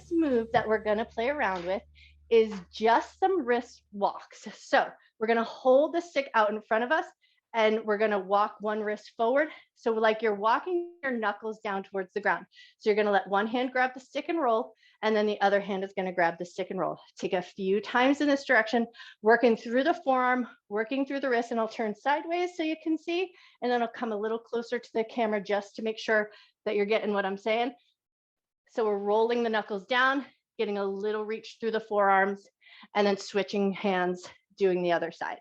next move that we're going to play around with is just some wrist walks. So we're going to hold the stick out in front of us and we're going to walk one wrist forward. So like you're walking your knuckles down towards the ground. So you're going to let one hand grab the stick and roll, and then the other hand is going to grab the stick and roll. Take a few times in this direction, working through the forearm, working through the wrist, and I'll turn sideways so you can see, and then I'll come a little closer to the camera just to make sure that you're getting what I'm saying. So we're rolling the knuckles down, getting a little reach through the forearms, and then switching hands, doing the other side.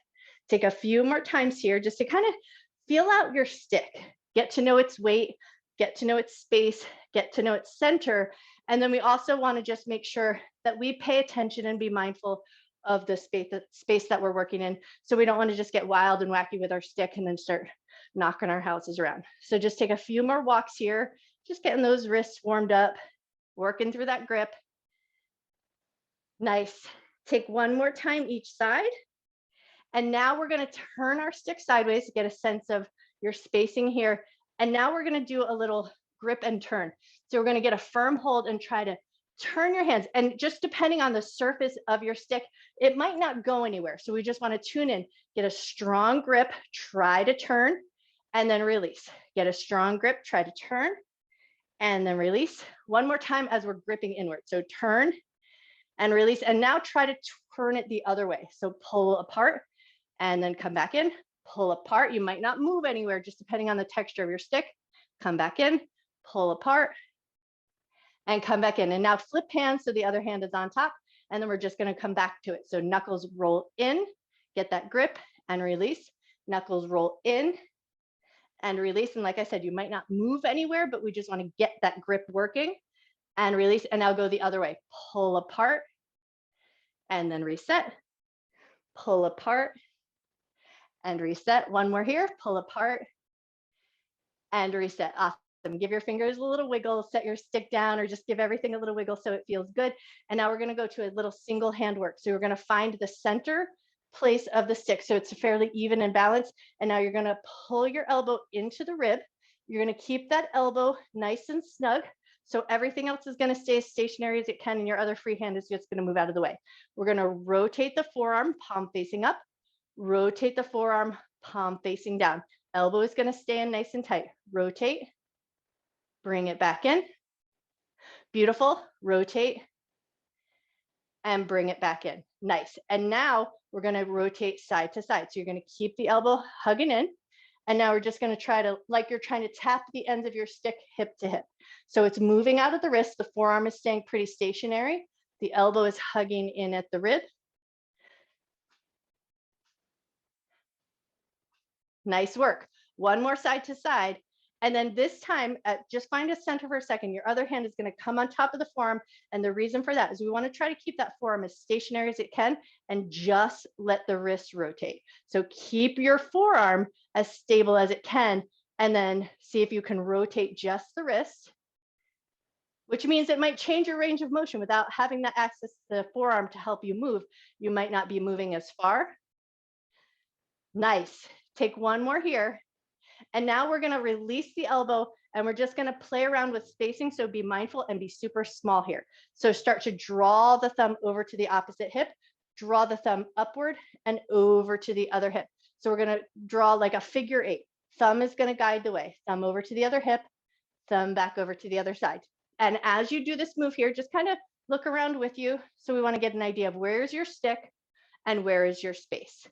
Take a few more times here just to kind of feel out your stick, get to know its weight, get to know its space, get to know its center. And then we also want to just make sure that we pay attention and be mindful of the space that we're working in. So we don't want to just get wild and wacky with our stick and then start knocking our houses around. So just take a few more walks here, just getting those wrists warmed up, working through that grip. Nice. Take one more time each side. And now we're going to turn our stick sideways to get a sense of your spacing here. And now we're going to do a little grip and turn. So we're going to get a firm hold and try to turn your hands. And just depending on the surface of your stick, it might not go anywhere. So we just want to tune in, get a strong grip, try to turn, and then release. Get a strong grip, try to turn, and then release. One more time as we're gripping inward. So turn and release. And now try to turn it the other way. So pull apart and then come back in, pull apart. You might not move anywhere, just depending on the texture of your stick. Come back in, pull apart, and come back in. And now flip hands so the other hand is on top. And then we're just going to come back to it. So knuckles roll in, get that grip and release. Knuckles roll in and release. And like I said, you might not move anywhere, but we just want to get that grip working and release. And now go the other way. Pull apart and then reset. Pull apart and reset. One more here. Pull apart and reset. Awesome. Give your fingers a little wiggle, set your stick down, or just give everything a little wiggle so it feels good. And now we're going to go to a little single hand work. So we're going to find the center place of the stick so it's fairly even and balanced. And now you're going to pull your elbow into the rib. You're going to keep that elbow nice and snug. So everything else is going to stay as stationary as it can, and your other free hand is just going to move out of the way. We're going to rotate the forearm, palm facing up. Rotate the forearm, palm facing down. Elbow is going to stay in nice and tight. Rotate, bring it back in. Beautiful. Rotate and bring it back in. Nice. And now we're going to rotate side to side. So you're going to keep the elbow hugging in. And now we're just going to try to, like you're trying to tap the ends of your stick hip to hip. So it's moving out of the wrist. The forearm is staying pretty stationary. The elbow is hugging in at the rib. Nice work. One more side to side. And then this time, just find a center for a second. Your other hand is going to come on top of the forearm. And the reason for that is we want to try to keep that forearm as stationary as it can and just let the wrist rotate. So keep your forearm as stable as it can, and then see if you can rotate just the wrist, which means it might change your range of motion without having that access to the forearm to help you move. You might not be moving as far. Nice. Take one more here. And now we're going to release the elbow, and we're just going to play around with spacing. So be mindful and be super small here. So start to draw the thumb over to the opposite hip, draw the thumb upward and over to the other hip. So we're going to draw like a figure 8. Thumb is going to guide the way. Thumb over to the other hip, thumb back over to the other side. And as you do this move here, just kind of look around with you. So we want to get an idea of where is your stick and where is your space.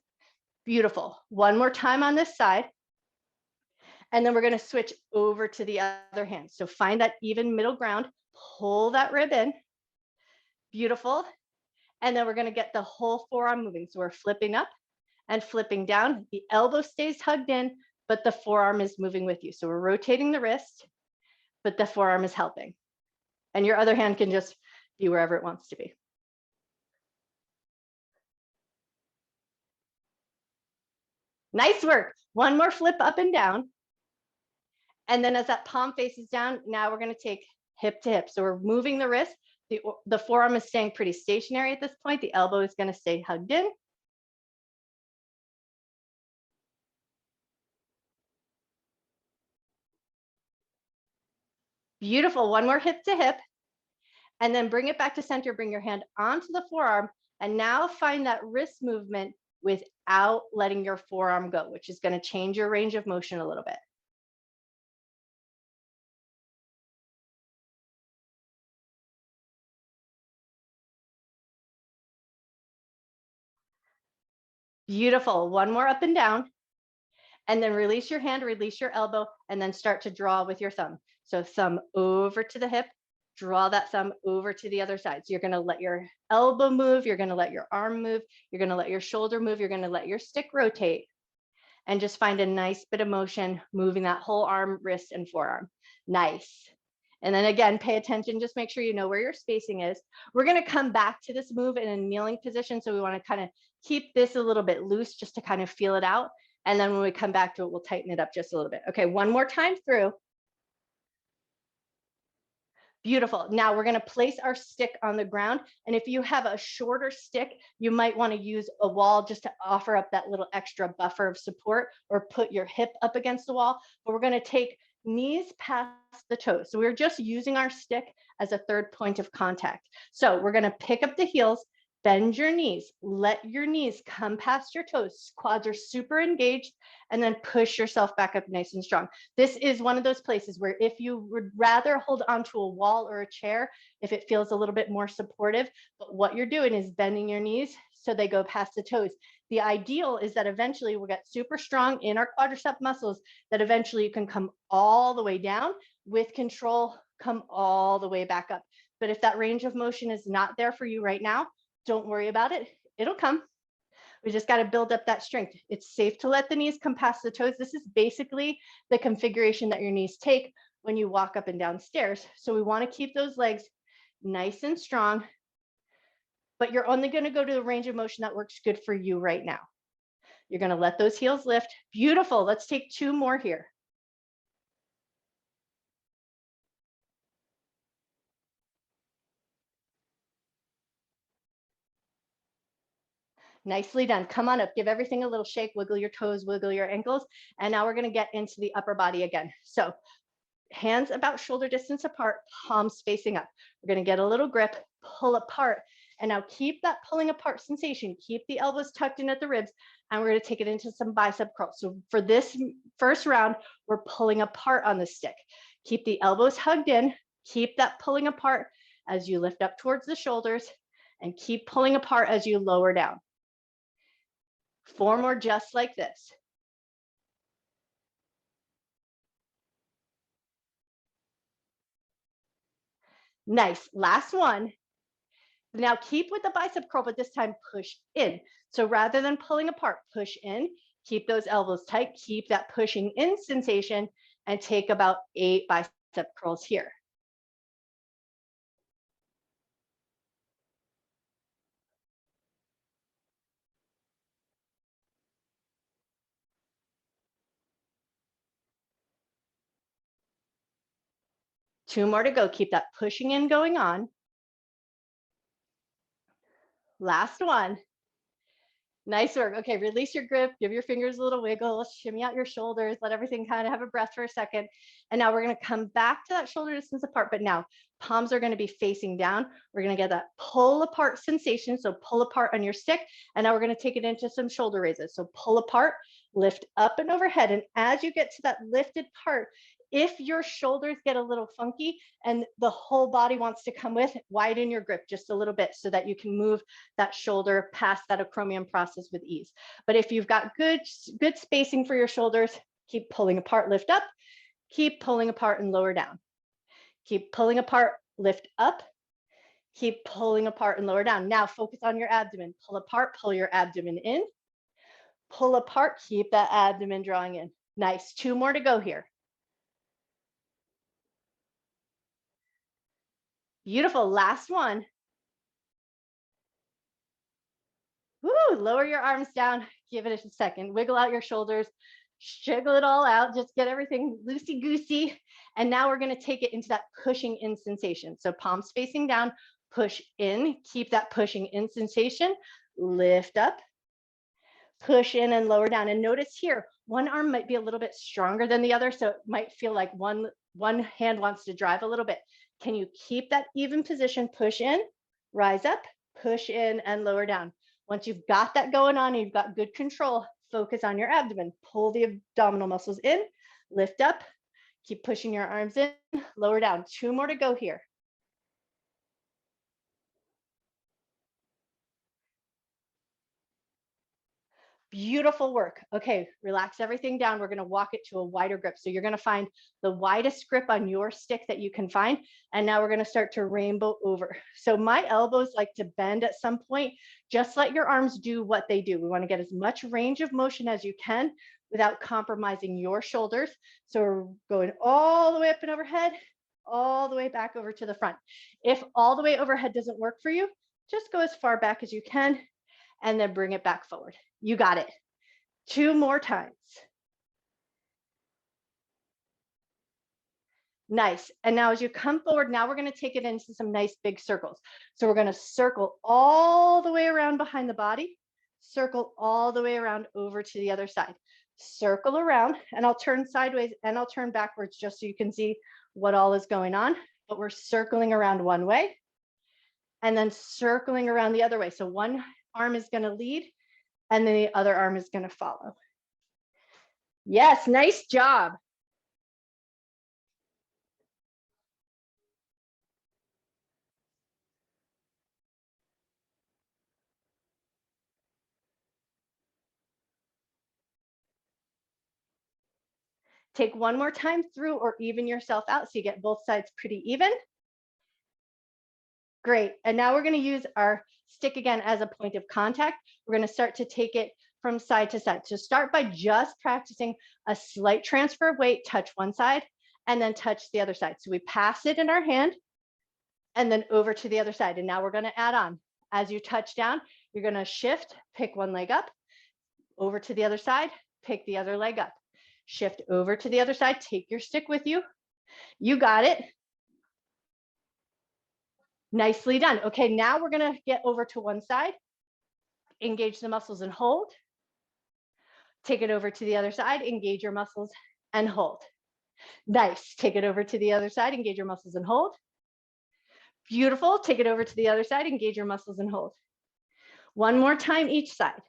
Beautiful. One more time on this side. And then we're going to switch over to the other hand. So find that even middle ground, pull that rib in. Beautiful. And then we're going to get the whole forearm moving. So we're flipping up and flipping down. The elbow stays hugged in, but the forearm is moving with you. So we're rotating the wrist, but the forearm is helping. And your other hand can just be wherever it wants to be. Nice work. One more flip up and down. And then as that palm faces down, now we're going to take hip to hip. So we're moving the wrist. The forearm is staying pretty stationary at this point. The elbow is going to stay hugged in. Beautiful. One more hip to hip. And then bring it back to center, bring your hand onto the forearm, and now find that wrist movement without letting your forearm go, which is going to change your range of motion a little bit. Beautiful. One more up and down. And then release your hand, release your elbow, and then start to draw with your thumb. So thumb over to the hip, draw that thumb over to the other side. So you're going to let your elbow move, you're going to let your arm move, you're going to let your shoulder move, you're going to let your stick rotate, and just find a nice bit of motion moving that whole arm, wrist, and forearm. Nice. And then again, pay attention, just make sure you know where your spacing is. We're going to come back to this move in a kneeling position. So we want to kind of keep this a little bit loose just to kind of feel it out. And then when we come back to it, we'll tighten it up just a little bit. Okay, one more time through. Beautiful. Now we're going to place our stick on the ground. And if you have a shorter stick, you might want to use a wall just to offer up that little extra buffer of support, or put your hip up against the wall. But we're going to take knees past the toes. So we're just using our stick as a third point of contact. So we're going to pick up the heels, bend your knees, let your knees come past your toes. Quads are super engaged, and then push yourself back up nice and strong. This is one of those places where if you would rather hold onto a wall or a chair, if it feels a little bit more supportive, but what you're doing is bending your knees so they go past the toes. The ideal is that eventually we'll get super strong in our quadricep muscles, that eventually you can come all the way down with control, come all the way back up. But if that range of motion is not there for you right now, don't worry about it. It'll come. We just got to build up that strength. It's safe to let the knees come past the toes. This is basically the configuration that your knees take when you walk up and down stairs. So we want to keep those legs nice and strong, but you're only going to go to the range of motion that works good for you right now. You're going to let those heels lift. Beautiful. Let's take two more here. Nicely done. Come on up, give everything a little shake, wiggle your toes, wiggle your ankles. And now we're going to get into the upper body again. So hands about shoulder distance apart, palms facing up. We're going to get a little grip, pull apart. And now keep that pulling apart sensation. Keep the elbows tucked in at the ribs. And we're going to take it into some bicep curls. So for this first round, we're pulling apart on the stick. Keep the elbows hugged in. Keep that pulling apart as you lift up towards the shoulders, and keep pulling apart as you lower down. 4 more just like this. Nice. Last one. Now keep with the bicep curl, but this time push in. So rather than pulling apart, push in, keep those elbows tight, keep that pushing in sensation, and take about 8 bicep curls here. Two more to go. Keep that pushing in going on. Last one. Nice work. Okay, release your grip, give your fingers a little wiggle, shimmy out your shoulders, let everything kind of have a breath for a second. And now we're going to come back to that shoulder distance apart, but now palms are going to be facing down. We're going to get that pull apart sensation. So pull apart on your stick. And now we're going to take it into some shoulder raises. So pull apart, lift up and overhead. And as you get to that lifted part, if your shoulders get a little funky and the whole body wants to come with, widen your grip just a little bit so that you can move that shoulder past that acromion process with ease. But if you've got good spacing for your shoulders, keep pulling apart, lift up, keep pulling apart and lower down. Keep pulling apart, lift up, keep pulling apart and lower down. Now focus on your abdomen. Pull apart, pull your abdomen in, pull apart, keep that abdomen drawing in. Nice. 2 more to go here. Beautiful. Last one. Woo, lower your arms down. Give it a second. Wiggle out your shoulders. Jiggle it all out. Just get everything loosey-goosey. And now we're going to take it into that pushing in sensation. So palms facing down, push in. Keep that pushing in sensation. Lift up. Push in and lower down. And notice here, one arm might be a little bit stronger than the other. So it might feel like one hand wants to drive a little bit. Can you keep that even position? Push in, rise up, push in, and lower down. Once you've got that going on and you've got good control, focus on your abdomen. Pull the abdominal muscles in, lift up, keep pushing your arms in, lower down. 2 more to go here. Beautiful work. Okay, relax everything down. We're going to walk it to a wider grip. So you're going to find the widest grip on your stick that you can find. And now we're going to start to rainbow over. So my elbows like to bend at some point. Just let your arms do what they do. We want to get as much range of motion as you can without compromising your shoulders. So we're going all the way up and overhead, all the way back over to the front. If all the way overhead doesn't work for you, just go as far back as you can and then bring it back forward. You got it. 2 more times. Nice. And now as you come forward, now we're going to take it into some nice big circles. So we're going to circle all the way around behind the body, circle all the way around over to the other side. Circle around, and I'll turn sideways and I'll turn backwards just so you can see what all is going on. But we're circling around one way and then circling around the other way. So one arm is going to lead and then the other arm is going to follow. Yes, nice job. Take one more time through or even yourself out so you get both sides pretty even. Great. And now we're going to use our stick again as a point of contact. We're going to start to take it from side to side. So start by just practicing a slight transfer of weight, touch one side, and then touch the other side. So we pass it in our hand and then over to the other side. And now we're going to add on. As you touch down, you're going to shift, pick one leg up, over to the other side, pick the other leg up. Shift over to the other side, take your stick with you. You got it. Nicely done. Okay, now we're gonna get over to one side, engage the muscles and hold. Take it over to the other side, engage your muscles and hold. Nice, take it over to the other side, engage your muscles and hold. Beautiful, take it over to the other side, engage your muscles and hold. One more time each side.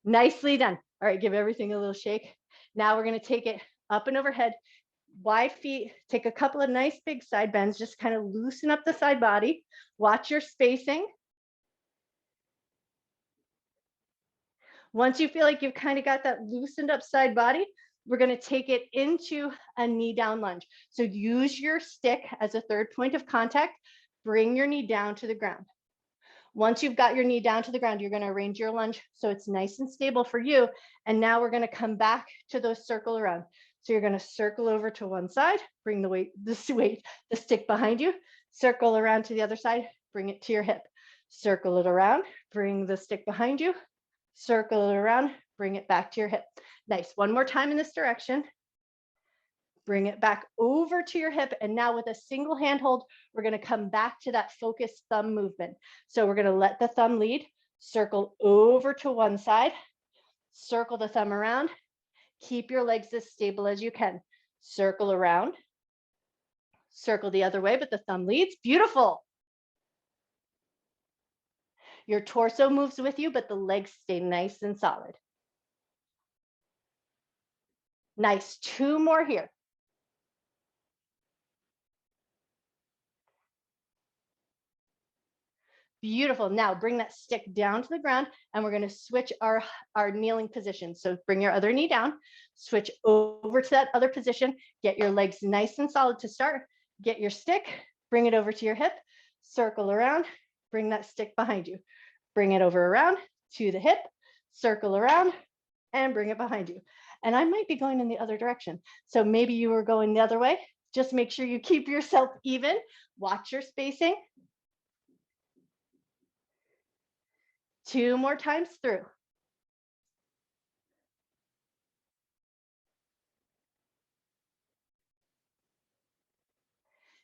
Nicely done. All right, give everything a little shake. Now we're gonna take it up and overhead, wide feet, take a couple of nice big side bends, just kind of loosen up the side body. Watch your spacing. Once you feel like you've kind of got that loosened up side body, we're going to take it into a knee down lunge. So use your stick as a third point of contact. Bring your knee down to the ground. Once you've got your knee down to the ground, you're going to arrange your lunge so it's nice and stable for you. And now we're going to come back to those circle around. So you're going to circle over to one side, bring the stick behind you, circle around to the other side, bring it to your hip, circle it around, bring the stick behind you, circle it around, bring it back to your hip. Nice. One more time in this direction. Bring it back over to your hip. And now with a single hand hold, we're going to come back to that focused thumb movement. So we're going to let the thumb lead, circle over to one side, circle the thumb around, keep your legs as stable as you can. Circle around, circle the other way, but the thumb leads. Beautiful. Your torso moves with you, but the legs stay nice and solid. Nice. 2 more here. Beautiful. Now bring that stick down to the ground and we're going to switch our kneeling position. So bring your other knee down, switch over to that other position, get your legs nice and solid to start, get your stick, bring it over to your hip, circle around, bring that stick behind you, bring it over around to the hip, circle around and bring it behind you. And I might be going in the other direction. So maybe you were going the other way. Just make sure you keep yourself even, watch your spacing. 2 more times through.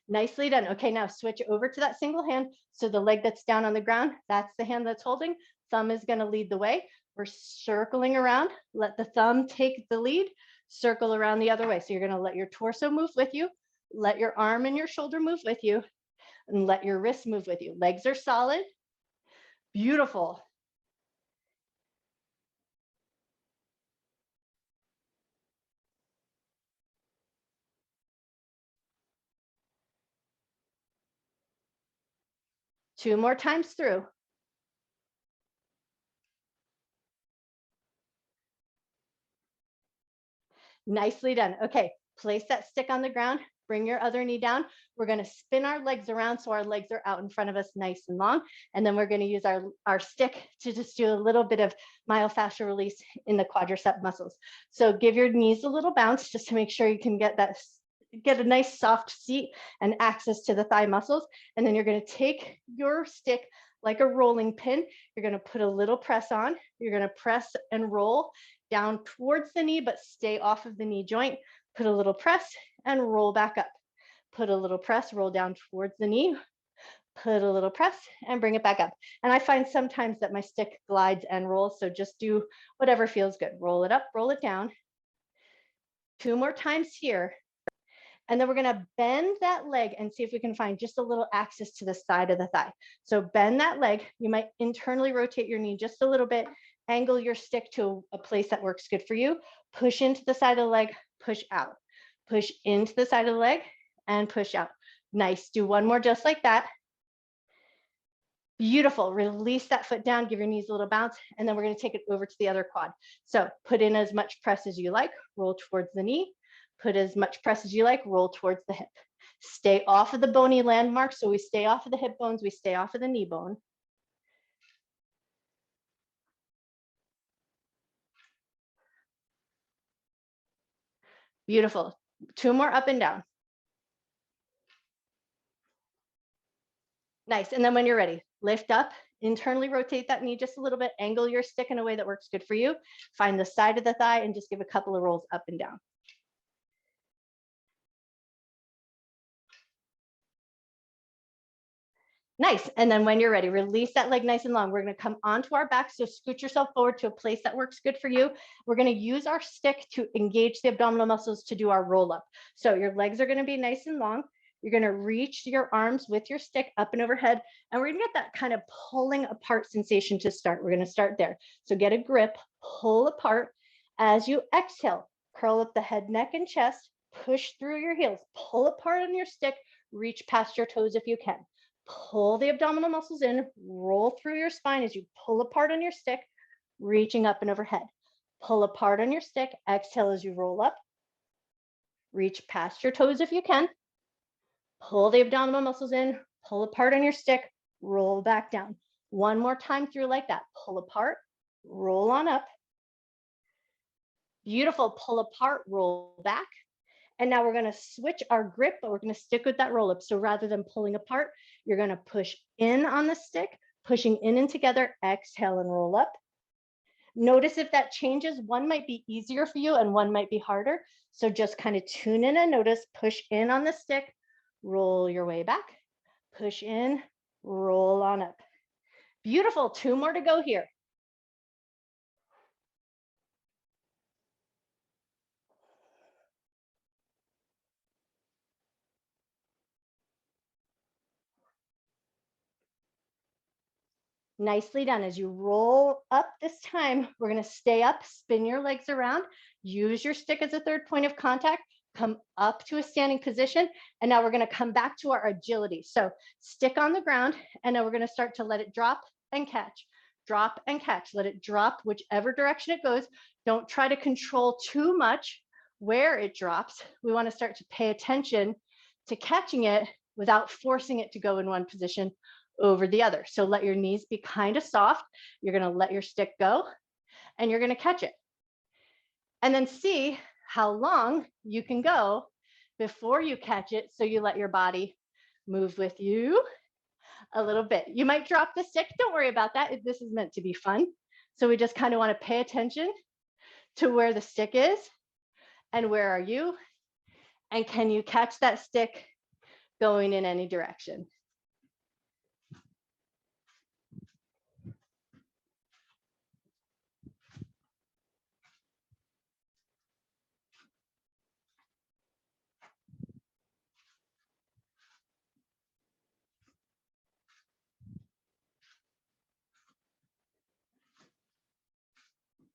Nicely done. Okay, now switch over to that single hand. So the leg that's down on the ground, that's the hand that's holding. Thumb is going to lead the way. We're circling around. Let the thumb take the lead. circle around the other way. So you're going to let your torso move with you, let your arm and your shoulder move with you, and let your wrist move with you. Legs are solid. Beautiful. Two more times through. Nicely done. Okay, place that stick on the ground, bring your other knee down. We're going to spin our legs around so our legs are out in front of us nice and long. And then we're going to use our stick to just do a little bit of myofascial release in the quadricep muscles. So give your knees a little bounce just to make sure you can get a nice soft seat and access to the thigh muscles. And then you're going to take your stick like a rolling pin. You're going to put a little press on. You're going to press and roll down towards the knee, but stay off of the knee joint. Put a little press and roll back up. Put a little press, roll down towards the knee. Put a little press and bring it back up. And I find sometimes that my stick glides and rolls, so just do whatever feels good. Roll it up, roll it down. Two more times here. And then we're going to bend that leg and see if we can find just a little access to the side of the thigh. So bend that leg. You might internally rotate your knee just a little bit, angle your stick to a place that works good for you. Push into the side of the leg, push out. Push into the side of the leg and push out. Nice. Do one more just like that. Beautiful. Release that foot down, give your knees a little bounce, and then we're going to take it over to the other quad. So put in as much press as you like, roll towards the knee. Put as much press as you like, roll towards the hip. Stay off of the bony landmark. So we stay off of the hip bones, we stay off of the knee bone. Beautiful. Two more up and down. Nice. And then when you're ready, lift up, internally rotate that knee just a little bit, angle your stick in a way that works good for you. Find the side of the thigh and just give a couple of rolls up and down. Nice. And then when you're ready, release that leg nice and long. We're going to come onto our back. So scoot yourself forward to a place that works good for you. We're going to use our stick to engage the abdominal muscles to do our roll up. So your legs are going to be nice and long. You're going to reach your arms with your stick up and overhead. And we're going to get that kind of pulling apart sensation to start. We're going to start there. So get a grip, pull apart. As you exhale, curl up the head, neck, and chest. Push through your heels. Pull apart on your stick. Reach past your toes if you can. Pull the abdominal muscles in, roll through your spine as you pull apart on your stick, reaching up and overhead. Pull apart on your stick, exhale as you roll up, reach past your toes if you can. Pull the abdominal muscles in, pull apart on your stick, roll back down. One more time through like that. Pull apart, roll on up. Beautiful, pull apart, roll back. And now we're going to switch our grip, but we're going to stick with that roll up. So rather than pulling apart, you're going to push in on the stick, pushing in and together, exhale and roll up. Notice if that changes, one might be easier for you and one might be harder. So just kind of tune in and notice, push in on the stick, roll your way back, push in, roll on up. Beautiful. Two more to go here. Nicely done. As you roll up this time, we're going to stay up, spin your legs around, use your stick as a third point of contact, come up to a standing position. And now we're going to come back to our agility. So stick on the ground, and now we're going to start to let it drop and catch, drop and catch. Let it drop whichever direction it goes. Don't try to control too much where it drops. We want to start to pay attention to catching it without forcing it to go in one position over the other. So let your knees be kind of soft. You're going to let your stick go and you're going to catch it. And then see how long you can go before you catch it. So you let your body move with you a little bit. You might drop the stick. Don't worry about that. This is meant to be fun. So we just kind of want to pay attention to where the stick is and where are you? And can you catch that stick going in any direction?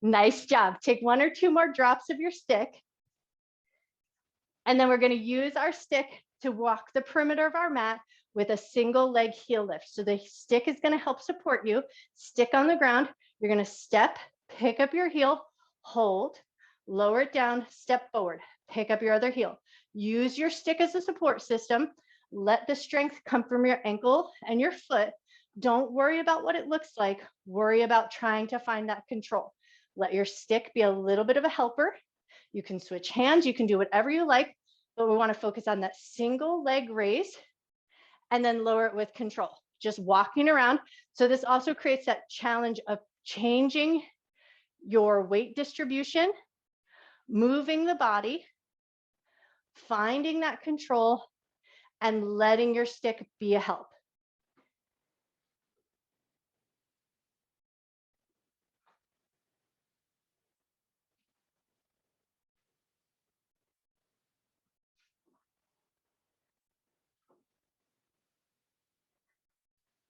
Nice job. Take 1 or 2 more drops of your stick. And then we're going to use our stick to walk the perimeter of our mat with a single leg heel lift. So the stick is going to help support you. Stick on the ground. You're going to step, pick up your heel, hold, lower it down, step forward, pick up your other heel. Use your stick as a support system. Let the strength come from your ankle and your foot. Don't worry about what it looks like. Worry about trying to find that control. Let your stick be a little bit of a helper. You can switch hands. You can do whatever you like, but we want to focus on that single leg raise and then lower it with control. Just walking around. So this also creates that challenge of changing your weight distribution, moving the body, finding that control, and letting your stick be a help.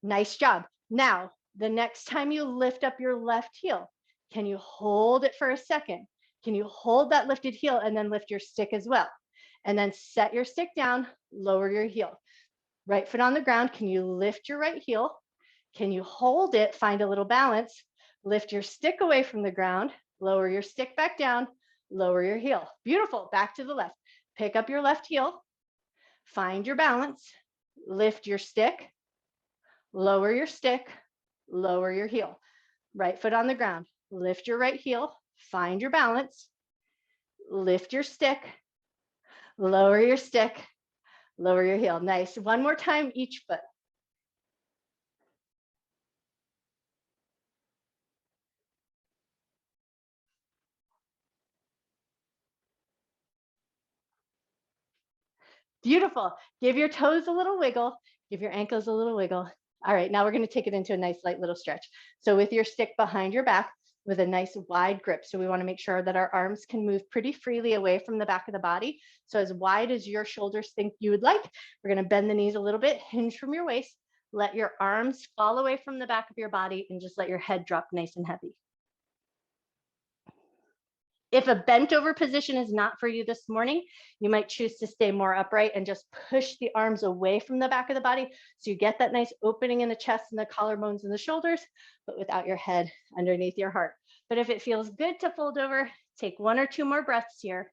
Nice job. Now, the next time you lift up your left heel, can you hold it for a second? Can you hold that lifted heel and then lift your stick as well? And then set your stick down, lower your heel. Right foot on the ground. Can you lift your right heel? Can you hold it, find a little balance, lift your stick away from the ground, lower your stick back down, lower your heel. Beautiful. Back to the left. Pick up your left heel, find your balance, lift your stick, lower your stick, lower your heel. Right foot on the ground. Lift your right heel, find your balance, lift your stick, lower your stick, lower your heel. Nice. One more time each foot. Beautiful. Give your toes a little wiggle. Give your ankles a little wiggle. All right, now we're going to take it into a nice light little stretch. So with your stick behind your back with a nice wide grip. So we want to make sure that our arms can move pretty freely away from the back of the body. So as wide as your shoulders think you would like, we're going to bend the knees a little bit, hinge from your waist, let your arms fall away from the back of your body and just let your head drop nice and heavy. If a bent over position is not for you this morning, you might choose to stay more upright and just push the arms away from the back of the body. So you get that nice opening in the chest and the collarbones and the shoulders, but without your head underneath your heart. But if it feels good to fold over, take 1 or 2 more breaths here.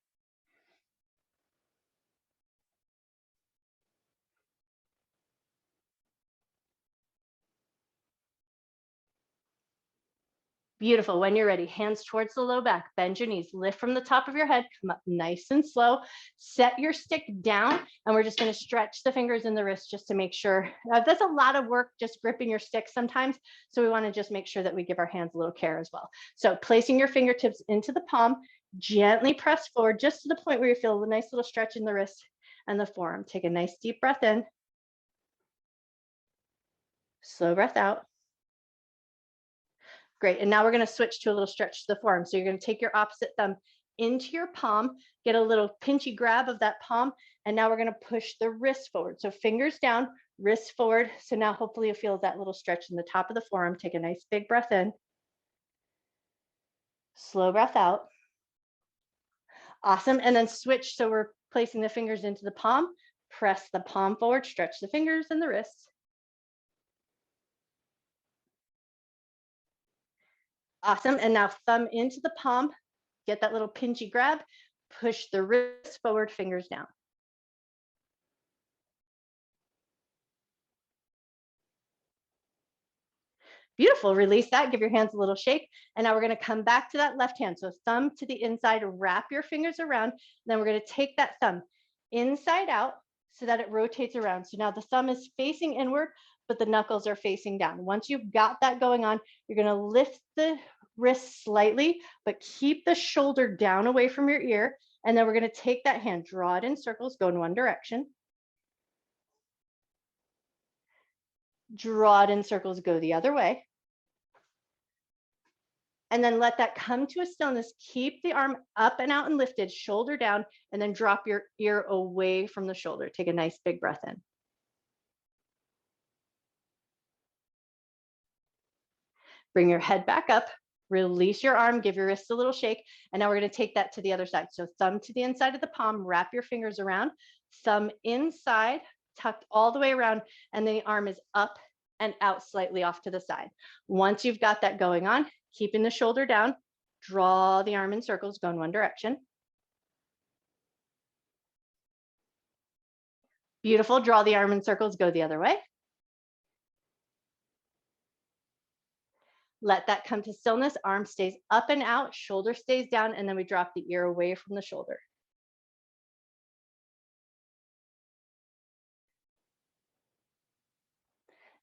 Beautiful. When you're ready, hands towards the low back, bend your knees, lift from the top of your head, come up nice and slow, set your stick down, and we're just going to stretch the fingers and the wrists just to make sure. That's a lot of work just gripping your stick sometimes, so we want to just make sure that we give our hands a little care as well. So placing your fingertips into the palm, gently press forward just to the point where you feel a nice little stretch in the wrist and the forearm. Take a nice deep breath in, slow breath out. Great. And now we're going to switch to a little stretch to the forearm. So you're going to take your opposite thumb into your palm, get a little pinchy grab of that palm. And now we're going to push the wrist forward. So fingers down, wrist forward. So now hopefully you'll feel that little stretch in the top of the forearm. Take a nice big breath in. Slow breath out. Awesome. And then switch. So we're placing the fingers into the palm. Press the palm forward, stretch the fingers and the wrists. Awesome. And now thumb into the palm, get that little pinchy grab, push the wrist forward, fingers down. Beautiful. Release that. Give your hands a little shake. And now we're going to come back to that left hand. So thumb to the inside, wrap your fingers around. Then we're going to take that thumb inside out so that it rotates around. So now the thumb is facing inward, but the knuckles are facing down. Once you've got that going on, you're going to lift the wrist slightly, but keep the shoulder down away from your ear. And then we're going to take that hand, draw it in circles, go in one direction. Draw it in circles, go the other way. And then let that come to a stillness. Keep the arm up and out and lifted, shoulder down, and then drop your ear away from the shoulder. Take a nice big breath in. Bring your head back up, Release your arm, give your wrist a little shake. And now we're going to take that to the other side. So thumb to the inside of the palm, wrap your fingers around, thumb inside, tucked all the way around, and then the arm is up and out slightly off to the side. Once you've got that going on, keeping the shoulder down, draw the arm in circles, go in one direction. Beautiful, draw the arm in circles, go the other way. Let that come to stillness, arm stays up and out, shoulder stays down, and then we drop the ear away from the shoulder.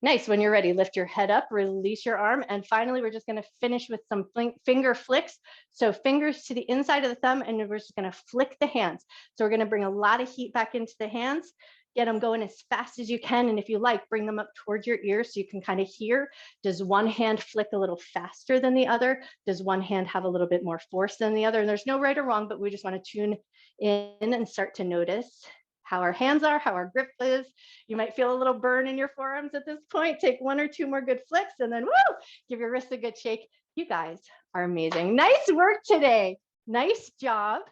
Nice, when you're ready, lift your head up, release your arm, and finally, we're just gonna finish with some finger flicks. So fingers to the inside of the thumb, and we're just gonna flick the hands. So we're gonna bring a lot of heat back into the hands, get them going as fast as you can, and if you like, bring them up towards your ears so you can kind of hear, does one hand flick a little faster than the other? Does one hand have a little bit more force than the other? And there's no right or wrong, but we just wanna tune in and start to notice how our hands are, how our grip is. You might feel a little burn in your forearms at this point. Take one or two more good flicks and then woo, give your wrist a good shake. You guys are amazing. Nice work today. Nice job.